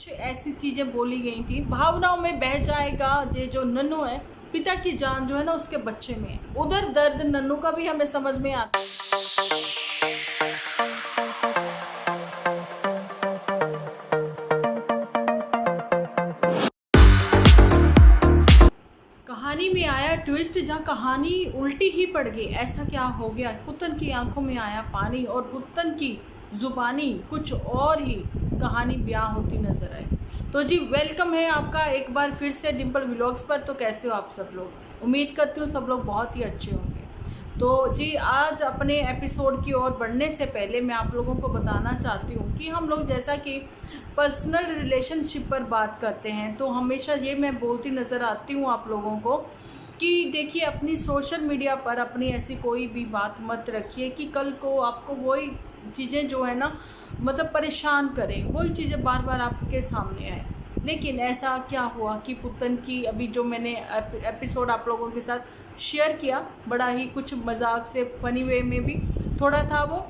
कुछ ऐसी चीज़ें बोली गई थी, भावनाओं में बह जाएगा ये जो नन्नू है, पिता की जान जो है ना उसके बच्चे में है। उधर दर्द नन्नू का भी हमें समझ में आता है। कहानी में आया ट्विस्ट, जहाँ कहानी उल्टी ही पड़ गई। ऐसा क्या हो गया? पुतन की आंखों में आया पानी और पुतन की जुबानी कुछ और ही कहानी बयां होती नजर आई। तो जी वेलकम है आपका एक बार फिर से डिम्पल व्लॉग्स पर। तो कैसे हो आप सब लोग? उम्मीद करती हूँ सब लोग बहुत ही अच्छे होंगे। तो जी आज अपने एपिसोड की ओर बढ़ने से पहले मैं आप लोगों को बताना चाहती हूँ कि हम लोग जैसा कि पर्सनल रिलेशनशिप पर बात करते हैं, तो हमेशा ये मैं बोलती नज़र आती हूँ आप लोगों को कि देखिए अपनी सोशल मीडिया पर अपनी ऐसी कोई भी बात मत रखिए कि कल को आपको वही चीज़ें जो है ना मतलब परेशान करें, वही चीज़ें बार बार आपके सामने आए। लेकिन ऐसा क्या हुआ कि पुतन की अभी जो मैंने एपिसोड आप लोगों के साथ शेयर किया, बड़ा ही कुछ मजाक से फनी वे में भी थोड़ा था वो,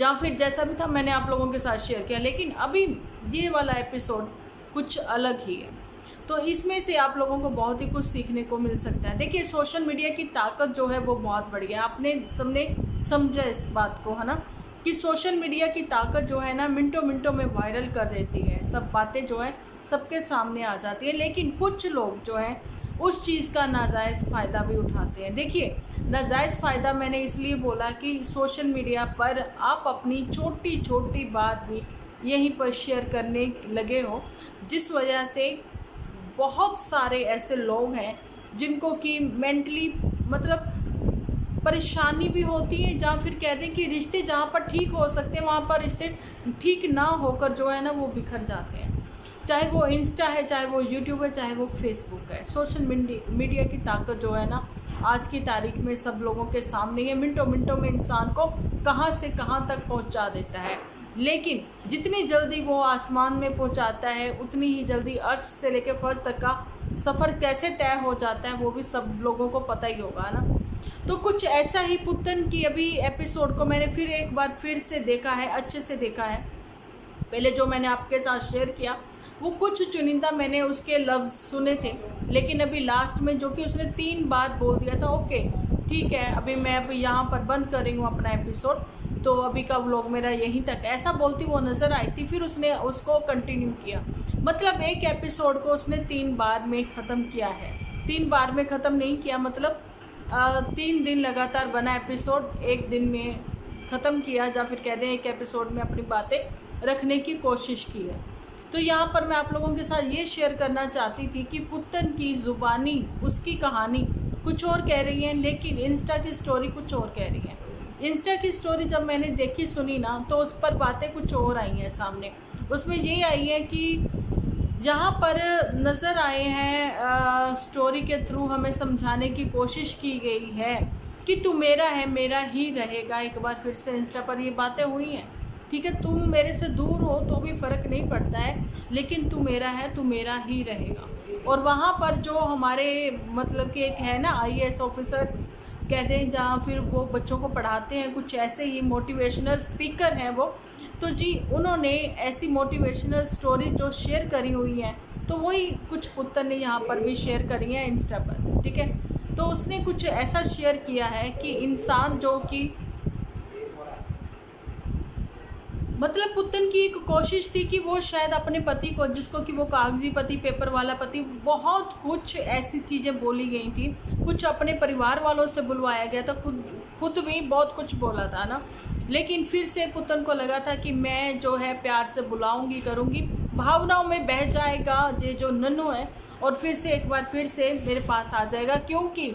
या फिर जैसा भी था मैंने आप लोगों के साथ शेयर किया। लेकिन अभी ये वाला एपिसोड कुछ अलग ही है, तो इसमें से आप लोगों को बहुत ही कुछ सीखने को मिल सकता है। देखिए सोशल मीडिया की ताकत जो है वो बहुत बड़ी है। आपने सबने समझा इस बात को, है ना, कि सोशल मीडिया की ताकत जो है ना मिनटों मिनटों में वायरल कर देती है, सब बातें जो है सबके सामने आ जाती है। लेकिन कुछ लोग जो हैं उस चीज़ का नाजायज़ फ़ायदा भी उठाते हैं। देखिए नाजायज़ फ़ायदा मैंने इसलिए बोला कि सोशल मीडिया पर आप अपनी छोटी छोटी बात भी यहीं पर शेयर करने लगे हो, जिस वजह से बहुत सारे ऐसे लोग हैं जिनको कि मेंटली मतलब परेशानी भी होती है, या फिर कह दें कि रिश्ते जहाँ पर ठीक हो सकते हैं वहाँ पर रिश्ते ठीक ना होकर जो है ना वो बिखर जाते हैं। चाहे वो इंस्टा है, चाहे वो यूट्यूब है, चाहे वो फेसबुक है। सोशल मीडिया की ताकत जो है ना आज की तारीख में सब लोगों के सामने है। मिनटों मिनटों में इंसान को कहाँ से कहाँ तक पहुँचा देता है। लेकिन जितनी जल्दी वो आसमान में पहुँचाता है उतनी ही जल्दी अर्श से लेकर फर्श तक का सफ़र कैसे तय हो जाता है वो भी सब लोगों को पता ही होगा ना। तो कुछ ऐसा ही पुतन की अभी एपिसोड को मैंने फिर एक बार फिर से देखा है, अच्छे से देखा है। पहले जो मैंने आपके साथ शेयर किया वो कुछ चुनिंदा मैंने उसके लफ्ज़ सुने थे, लेकिन अभी लास्ट में जो कि उसने 3 बार बोल दिया था, ओके ठीक है अभी मैं अभी यहाँ पर बंद कर रही हूँ अपना एपिसोड, तो अभी का व्लॉग मेरा यहीं तक, ऐसा बोलती वो नज़र आई थी। फिर उसने उसको कंटिन्यू किया, मतलब एक एपिसोड को उसने 3 बार में ख़त्म किया है। 3 बार में ख़त्म नहीं किया, मतलब 3 दिन लगातार बना एपिसोड, एक दिन में ख़त्म किया, या फिर कह दें एक एपिसोड में अपनी बातें रखने की कोशिश की है। तो यहाँ पर मैं आप लोगों के साथ ये शेयर करना चाहती थी कि पुतन की ज़ुबानी उसकी कहानी कुछ और कह रही है, लेकिन इंस्टा की स्टोरी कुछ और कह रही है। इंस्टा की स्टोरी जब मैंने देखी सुनी ना तो उस पर बातें कुछ और आई हैं सामने। उसमें ये आई है कि जहाँ पर नज़र आए हैं स्टोरी के थ्रू हमें समझाने की कोशिश की गई है कि तू मेरा है मेरा ही रहेगा। एक बार फिर से इंस्टा पर ये बातें हुई हैं, ठीक है तुम मेरे से दूर हो तो भी फ़र्क नहीं पड़ता है, लेकिन तू मेरा है तू मेरा ही रहेगा। और वहाँ पर जो हमारे मतलब कि एक है ना आईएएस ऑफिसर कहते हैं, जहाँ फिर वो बच्चों को पढ़ाते हैं, कुछ ऐसे ही मोटिवेशनल स्पीकर हैं वो, तो जी उन्होंने ऐसी मोटिवेशनल स्टोरी जो शेयर करी हुई हैं, तो वही कुछ पुत्र ने यहाँ पर भी शेयर करी है इंस्टा पर, ठीक है। तो उसने कुछ ऐसा शेयर किया है कि इंसान जो कि मतलब पुतन की एक कोशिश थी कि वो शायद अपने पति को, जिसको कि वो कागजी पति, पेपर वाला पति, बहुत कुछ ऐसी चीज़ें बोली गई थी, कुछ अपने परिवार वालों से बुलवाया गया था, खुद भी बहुत कुछ बोला था ना। लेकिन फिर से पुतन को लगा था कि मैं जो है प्यार से बुलाऊंगी, करूंगी, भावनाओं में बह जाएगा ये जो नन्नू है, और फिर से एक बार फिर से मेरे पास आ जाएगा, क्योंकि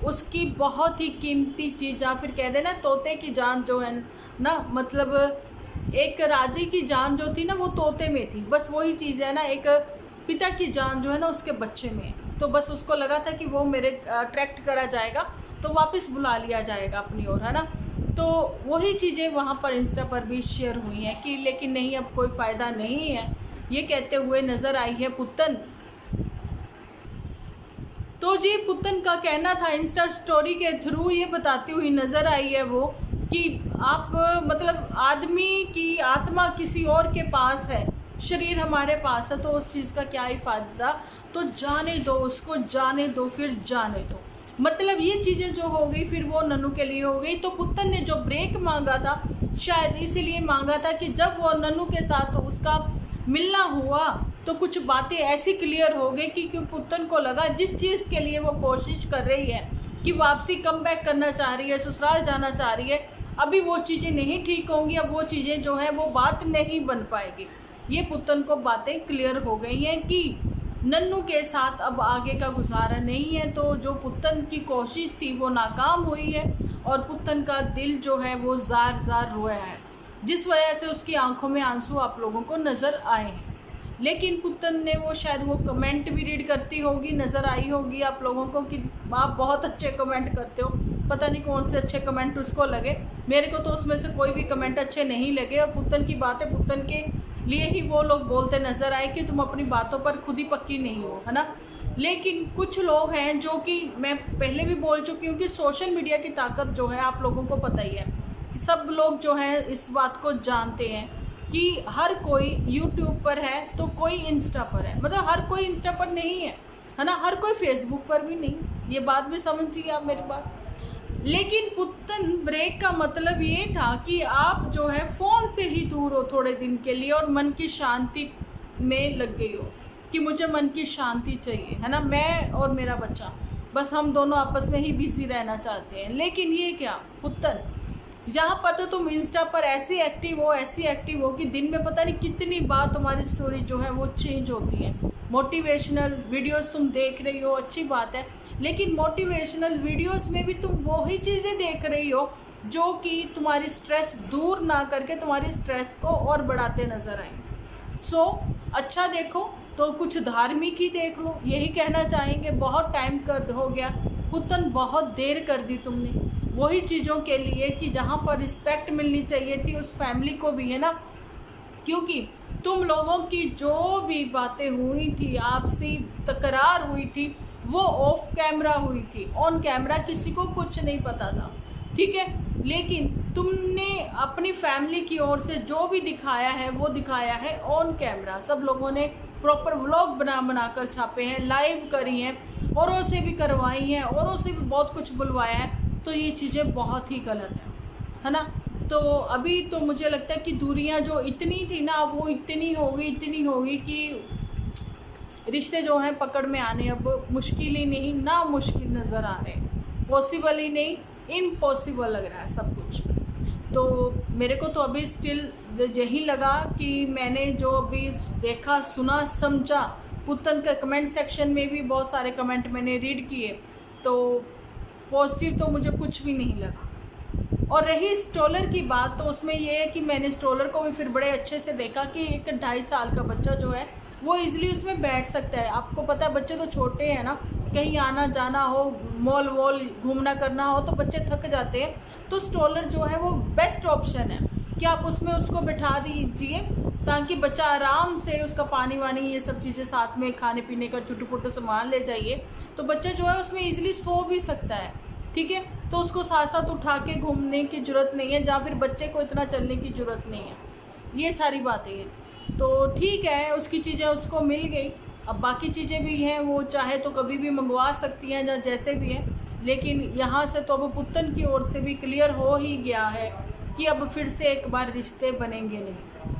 उसकी बहुत ही कीमती चीज़, या फिर कह देना तोते की जान जो है ना, मतलब एक राजे की जान जो थी ना वो तोते में थी, बस वही चीज़ है ना, एक पिता की जान जो है ना उसके बच्चे में। तो बस उसको लगा था कि वो मेरे अट्रैक्ट करा जाएगा तो वापस बुला लिया जाएगा अपनी ओर, है ना। तो वही चीज़ें वहाँ पर इंस्टा पर भी शेयर हुई हैं कि लेकिन नहीं अब कोई फ़ायदा नहीं है, ये कहते हुए नज़र आई है पुतन। तो जी पुतन का कहना था इंस्टा स्टोरी के थ्रू ये बताती हुई नज़र आई है वो कि आप मतलब आदमी की आत्मा किसी और के पास है, शरीर हमारे पास है तो उस चीज़ का क्या ही फायदा। तो जाने दो उसको, जाने दो, फिर जाने दो। मतलब ये चीज़ें जो हो गई फिर वो नन्नू के लिए हो गई। तो पुत्तन ने जो ब्रेक मांगा था शायद इसीलिए मांगा था कि जब वो नन्नू के साथ उसका मिलना हुआ तो कुछ बातें ऐसी क्लियर हो गई कि पुत्तन को लगा जिस चीज़ के लिए वो कोशिश कर रही है कि वापसी कम बैक करना चाह रही है, ससुराल जाना चाह रही है, अभी वो चीज़ें नहीं ठीक होंगी, अब वो चीज़ें जो है वो बात नहीं बन पाएगी। ये पुत्तन को बातें क्लियर हो गई हैं कि नन्नू के साथ अब आगे का गुजारा नहीं है। तो जो पुत्तन की कोशिश थी वो नाकाम हुई है और पुत्तन का दिल जो है वो जार जार रोया है, जिस वजह से उसकी आंखों में आंसू आप लोगों को नज़र आए हैं। लेकिन पुत्तन ने वो शायद वो कमेंट भी रीड करती होगी, नज़र आई होगी आप लोगों को कि आप बहुत अच्छे कमेंट करते हो, पता नहीं कौन से अच्छे कमेंट उसको लगे। मेरे को तो उसमें से कोई भी कमेंट अच्छे नहीं लगे और पुत्तन की बातें पुत्तन के लिए ही वो लोग बोलते नज़र आए कि तुम अपनी बातों पर खुद ही पक्की नहीं हो, है ना। लेकिन कुछ लोग हैं जो कि मैं पहले भी बोल चुकी हूँ कि सोशल मीडिया की ताकत जो है आप लोगों को पता ही है, सब लोग जो हैं इस बात को जानते हैं कि हर कोई यूट्यूब पर है तो कोई इंस्टा पर है, मतलब हर कोई इंस्टा पर नहीं है ना, हर कोई फेसबुक पर भी नहीं। ये बात भी समझिए आप मेरी बात। लेकिन पुत्तन ब्रेक का मतलब ये था कि आप जो है फ़ोन से ही दूर हो थोड़े दिन के लिए और मन की शांति में लग गई हो कि मुझे मन की शांति चाहिए, है ना, मैं और मेरा बच्चा, बस हम दोनों आपस में ही बिजी रहना चाहते हैं। लेकिन ये क्या पुत्तन, यहाँ पर तो तुम इंस्टा पर ऐसी एक्टिव हो कि दिन में पता नहीं कितनी बार तुम्हारी स्टोरी जो है वो चेंज होती है। मोटिवेशनल वीडियोस तुम देख रही हो, अच्छी बात है, लेकिन मोटिवेशनल वीडियोस में भी तुम वही चीज़ें देख रही हो जो कि तुम्हारी स्ट्रेस दूर ना करके तुम्हारी स्ट्रेस को और बढ़ाते नज़र आएंगे। सो अच्छा देखो तो कुछ धार्मिक ही देख लो, यही कहना चाहेंगे। बहुत टाइम कर हो गया पुत्तन, बहुत देर कर दी तुमने वही चीज़ों के लिए कि जहाँ पर रिस्पेक्ट मिलनी चाहिए थी उस फैमिली को भी, है ना। क्योंकि तुम लोगों की जो भी बातें हुई थी, आपसी तकरार हुई थी, वो ऑफ कैमरा हुई थी, ऑन कैमरा किसी को कुछ नहीं पता था, ठीक है। लेकिन तुमने अपनी फैमिली की ओर से जो भी दिखाया है वो दिखाया है ऑन कैमरा। सब लोगों ने प्रॉपर व्लॉग बना कर छापे हैं, लाइव करी हैं, औरों से भी करवाई हैं, औरों से भी बहुत कुछ बुलवाया है। तो ये चीज़ें बहुत ही गलत है ना। तो अभी तो मुझे लगता है कि दूरियां जो इतनी थी ना वो इतनी हो गई कि रिश्ते जो हैं पकड़ में आने अब मुश्किल ही नहीं, ना मुश्किल नज़र आ रहे, पॉसिबल ही नहीं, इम्पॉसिबल लग रहा है सब कुछ। तो मेरे को तो अभी स्टिल यही लगा कि मैंने जो अभी देखा, सुना, समझा, पुत्तन के कमेंट सेक्शन में भी बहुत सारे कमेंट मैंने रीड किए, तो पॉजिटिव तो मुझे कुछ भी नहीं लगा। और रही स्ट्रोलर की बात, तो उसमें ये है कि मैंने स्ट्रोलर को भी फिर बड़े अच्छे से देखा कि एक 2.5 साल का बच्चा जो है वो इजीली उसमें बैठ सकता है। आपको पता है बच्चे तो छोटे हैं ना, कहीं आना जाना हो, मॉल वॉल घूमना करना हो तो बच्चे थक जाते हैं। तो स्ट्रोलर जो है वो बेस्ट ऑप्शन है कि आप उसमें उसको बिठा दीजिए ताकि बच्चा आराम से, उसका पानी वानी ये सब चीज़ें साथ में, खाने पीने का चुटू पुटू सामान ले जाइए तो बच्चा जो है उसमें ईजिली सो भी सकता है, ठीक है। तो उसको साथ साथ उठा के घूमने की ज़रूरत नहीं है, या फिर बच्चे को इतना चलने की ज़रूरत नहीं है। ये सारी बातें हैं, तो ठीक है, उसकी चीज़ें उसको मिल गई। अब बाकी चीज़ें भी हैं, वो चाहे तो कभी भी मंगवा सकती हैं या जैसे भी है। लेकिन यहाँ से तो अब पुत्तन की ओर से भी क्लियर हो ही गया है कि अब फिर से एक बार रिश्ते बनेंगे नहीं।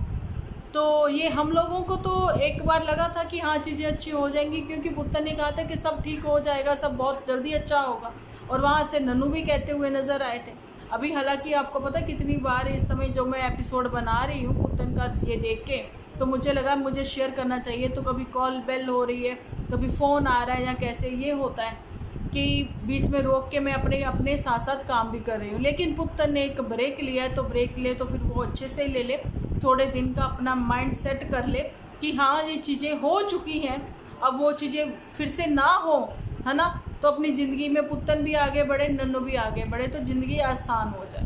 तो ये हम लोगों को तो एक बार लगा था कि हाँ चीज़ें अच्छी हो जाएंगी, क्योंकि पुत्तन ने कहा था कि सब ठीक हो जाएगा, सब बहुत जल्दी अच्छा होगा, और वहाँ से नन्नू भी कहते हुए नज़र आए थे। अभी हालांकि आपको पता कितनी बार इस समय जो मैं एपिसोड बना रही हूँ पुत्तन का ये देख के, तो मुझे लगा मुझे शेयर करना चाहिए। तो कभी कॉल बेल हो रही है, कभी फ़ोन आ रहा है, या कैसे ये होता है कि बीच में रोक के मैं अपने साथ साथ काम भी कर रही हूँ। लेकिन पुत्तन ने एक ब्रेक लिया है, तो ब्रेक ले तो फिर वो अच्छे से ले ले, थोड़े दिन का अपना माइंड सेट कर ले कि हाँ ये चीज़ें हो चुकी हैं, अब वो चीज़ें फिर से ना हो, है ना। तो अपनी ज़िंदगी में पुत्तन भी आगे बढ़े, नन्नू भी आगे बढ़े, तो ज़िंदगी आसान हो जाए।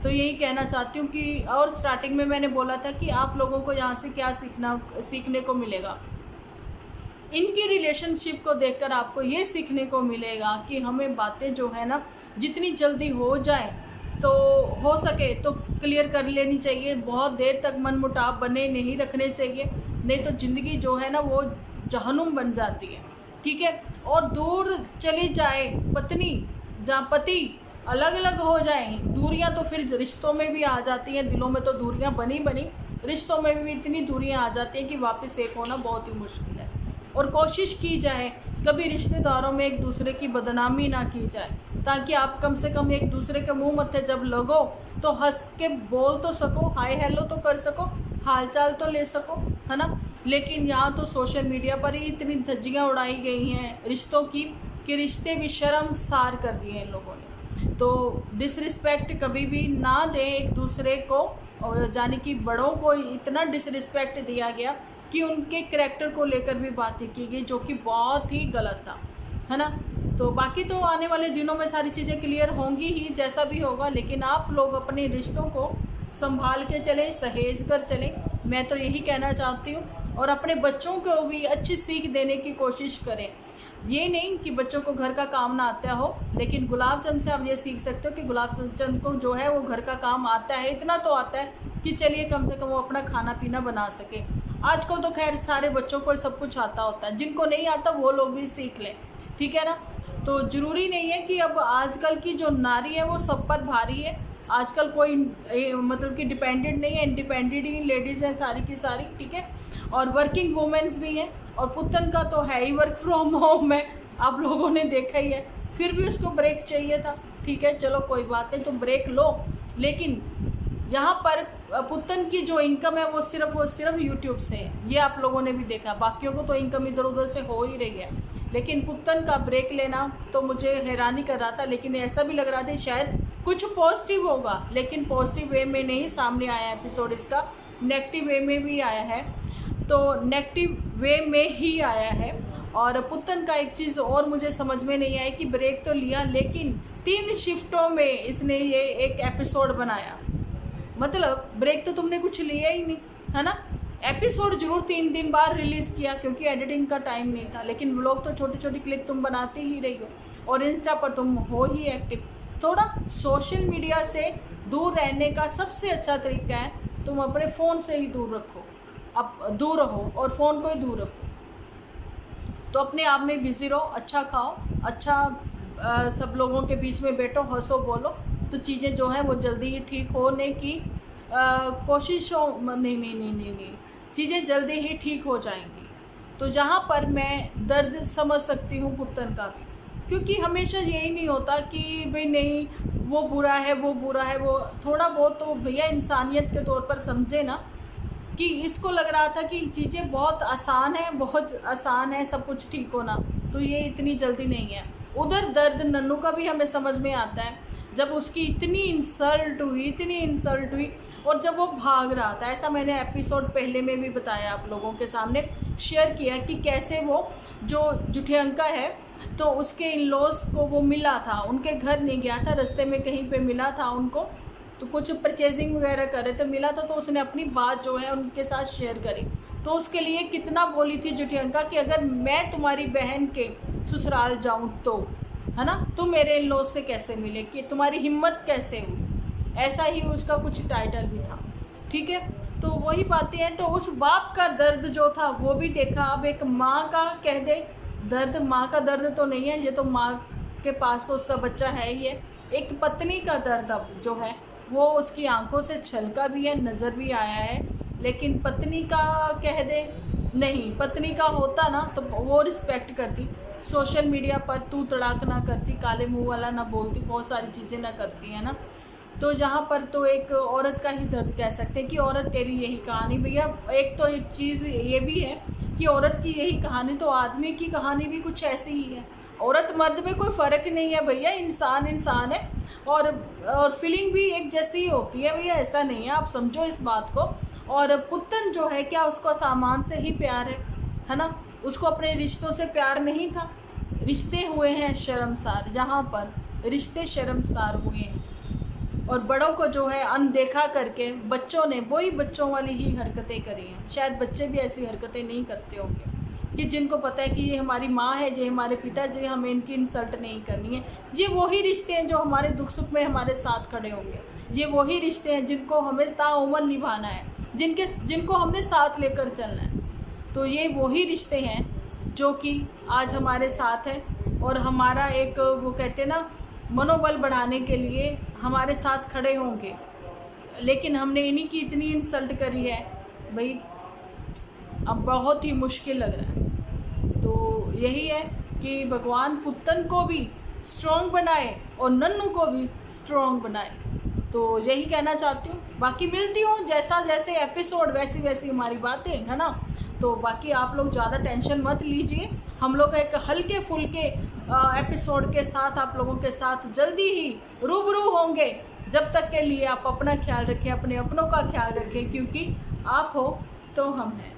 तो यही कहना चाहती हूँ कि, और स्टार्टिंग में मैंने बोला था कि आप लोगों को यहाँ से क्या सीखने को मिलेगा। इनकी रिलेशनशिप को देखकर आपको ये सीखने को मिलेगा कि हमें बातें जो है ना जितनी जल्दी हो जाए तो हो सके तो क्लियर कर लेनी चाहिए। बहुत देर तक मनमुटाव बने नहीं रखने चाहिए, नहीं तो ज़िंदगी जो है ना वो जहन्नुम बन जाती है, ठीक है। और दूर चली जाए पत्नी, जहाँ पति अलग अलग हो जाए, दूरियां तो फिर रिश्तों में भी आ जाती हैं, दिलों में तो दूरियां बनी बनी, रिश्तों में भी इतनी दूरियां आ जाती हैं कि वापस एक होना बहुत ही मुश्किल है। और कोशिश की जाए कभी रिश्तेदारों में एक दूसरे की बदनामी ना की जाए, ताकि आप कम से कम एक दूसरे के मुंह मत्थे जब लगो तो हंस के बोल तो सको, हाय हेलो तो कर सको, हालचाल तो ले सको, है ना। लेकिन यहाँ तो सोशल मीडिया पर ही इतनी धज्जियाँ उड़ाई गई हैं रिश्तों की कि रिश्ते भी शर्मसार कर दिए इन लोगों ने। तो डिसरिस्पेक्ट कभी भी ना दें एक दूसरे को, और जाने कि बड़ों को इतना डिसरिस्पेक्ट दिया गया कि उनके करैक्टर को लेकर भी बातें की गई, जो कि बहुत ही गलत था, है ना। तो बाकी तो आने वाले दिनों में सारी चीज़ें क्लियर होंगी ही, जैसा भी होगा। लेकिन आप लोग अपने रिश्तों को संभाल के चलें, सहेज कर चलें, मैं तो यही कहना चाहती हूँ। और अपने बच्चों को भी अच्छी सीख देने की कोशिश करें। ये नहीं कि बच्चों को घर का काम ना आता हो, लेकिन गुलाब चंद से आप ये सीख सकते हो कि गुलाब चंद को जो है वो घर का काम आता है, इतना तो आता है कि चलिए कम से कम वो अपना खाना पीना बना सके। आजकल तो खैर सारे बच्चों को सब कुछ आता होता है, जिनको नहीं आता वो लोग भी सीख लें, ठीक है ना। तो ज़रूरी नहीं है कि अब आजकल की जो नारी है वो सब पर भारी है। आजकल कोई मतलब कि डिपेंडेंट नहीं है, इंडिपेंडेंट ही लेडीज़ हैं सारी की सारी, ठीक है। और वर्किंग वुमेन्स भी हैं, और पुतन का तो है ही वर्क फ्रॉम होम है, आप लोगों ने देखा ही है, फिर भी उसको ब्रेक चाहिए था, ठीक है। चलो कोई बात नहीं, तो ब्रेक लो। लेकिन यहाँ पर पुतन की जो इनकम है वो सिर्फ यूट्यूब से है, ये आप लोगों ने भी देखा। बाकियों को तो इनकम इधर उधर से हो ही रही है, लेकिन पुतन का ब्रेक लेना तो मुझे हैरानी कर रहा था। लेकिन ऐसा भी लग रहा था शायद कुछ पॉजिटिव होगा, लेकिन पॉजिटिव वे में नहीं सामने आया एपिसोड इसका, नेगेटिव वे में भी आया है, तो नेगेटिव वे में ही आया है। और पुतन का एक चीज़ और मुझे समझ में नहीं आई कि ब्रेक तो लिया, लेकिन 3 शिफ्टों में इसने ये एक एपिसोड बनाया। मतलब ब्रेक तो तुमने कुछ लिया ही नहीं, है ना। एपिसोड जरूर 3 दिन बाद रिलीज़ किया क्योंकि एडिटिंग का टाइम नहीं था, लेकिन व्लॉग तो छोटी छोटी क्लिप तुम बनाती ही रही हो, और इंस्टा पर तुम हो ही एक्टिव। थोड़ा सोशल मीडिया से दूर रहने का सबसे अच्छा तरीका है तुम अपने फ़ोन से ही दूर रखो, अब दूर रहो और फ़ोन को ही दूर रखो, तो अपने आप में बिज़ी रहो, अच्छा खाओ, अच्छा सब लोगों के बीच में बैठो, हंसो बोलो, तो चीज़ें जो हैं वो जल्दी ही ठीक होने की कोशिश हो। नहीं, चीज़ें जल्दी ही ठीक हो जाएंगी। तो जहाँ पर मैं दर्द समझ सकती हूँ पुतन का भी, क्योंकि हमेशा यही नहीं होता कि भाई नहीं वो बुरा है, वो बुरा है, वो थोड़ा बहुत तो भैया इंसानियत के तौर पर समझे ना, कि इसको लग रहा था कि चीज़ें बहुत आसान है सब कुछ ठीक होना, तो ये इतनी जल्दी नहीं है। उधर दर्द नन्नू का भी हमें समझ में आता है, जब उसकी इतनी इंसल्ट हुई, और जब वो भाग रहा था। ऐसा मैंने एपिसोड पहले में भी बताया, आप लोगों के सामने शेयर किया कि कैसे वो जो जुठियंका है तो उसके इन लॉज को वो मिला था, उनके घर नहीं गया था, रास्ते में कहीं पे मिला था उनको, तो कुछ परचेजिंग वगैरह कर रहे थे, मिला था, तो उसने अपनी बात जो है उनके साथ शेयर करी। तो उसके लिए कितना बोली थी जुठियंका कि अगर मैं तुम्हारी बहन के ससुराल जाऊं तो, है ना, तुम मेरे इन लॉज से कैसे मिले, कि तुम्हारी हिम्मत कैसे हुई, ऐसा ही उसका कुछ टाइटल भी था, ठीक है। तो वही बातें हैं। तो उस बाप का दर्द जो था वो भी देखा। अब एक माँ का कह दे दर्द, माँ का दर्द तो नहीं है, ये तो माँ के पास तो उसका बच्चा है ही है। एक पत्नी का दर्द अब जो है वो उसकी आंखों से छलका भी है, नज़र भी आया है, लेकिन पत्नी का कह दे नहीं, पत्नी का होता ना तो वो रिस्पेक्ट करती, सोशल मीडिया पर तू तड़ाक ना करती, काले मुंह वाला ना बोलती, बहुत सारी चीज़ें ना करती, है ना। तो यहाँ पर तो एक औरत का ही दर्द कह सकते हैं कि औरत तेरी यही कहानी। भैया एक तो एक चीज़ ये भी है कि औरत की यही कहानी, तो आदमी की कहानी भी कुछ ऐसी ही है। औरत मर्द में कोई फ़र्क नहीं है भैया, इंसान इंसान है, और फीलिंग भी एक जैसी ही होती है भैया, ऐसा नहीं है, आप समझो इस बात को। और पुतन जो है क्या उसको सामान से ही प्यार है ना, उसको अपने रिश्तों से प्यार नहीं था। रिश्ते हुए हैं शर्मसार, जहाँ पर रिश्ते शर्मसार हुए हैं, और बड़ों को जो है अनदेखा करके बच्चों ने वही बच्चों वाली ही हरकतें करी हैं। शायद बच्चे भी ऐसी हरकतें नहीं करते होंगे, कि जिनको पता है कि ये हमारी माँ है, ये हमारे पिताजी, हमें इनकी इंसल्ट नहीं करनी है। ये वही रिश्ते हैं जो हमारे दुख सुख में हमारे साथ खड़े होंगे। ये वही रिश्ते हैं जिनको हमें ताउम्र निभाना है, जिनको हमने साथ लेकर चलना है। तो ये वही रिश्ते हैं जो कि आज हमारे साथ हैं और हमारा एक वो कहते हैं ना मनोबल बढ़ाने के लिए हमारे साथ खड़े होंगे। लेकिन हमने इन्हीं की इतनी इंसल्ट करी है भाई, अब बहुत ही मुश्किल लग रहा है। तो यही है कि भगवान पुतन को भी स्ट्रॉन्ग बनाए और नन्नू को भी स्ट्रॉन्ग बनाए। तो यही कहना चाहती हूँ। बाकी मिलती हूँ जैसा जैसे एपिसोड वैसी वैसी हमारी बातें, है ना। तो बाकी आप लोग ज़्यादा टेंशन मत लीजिए, हम लोग एक हल्के फुल्के एपिसोड के साथ आप लोगों के साथ जल्दी ही रूबरू होंगे। जब तक के लिए आप अपना ख्याल रखें, अपने अपनों का ख्याल रखें, क्योंकि आप हो तो हम हैं।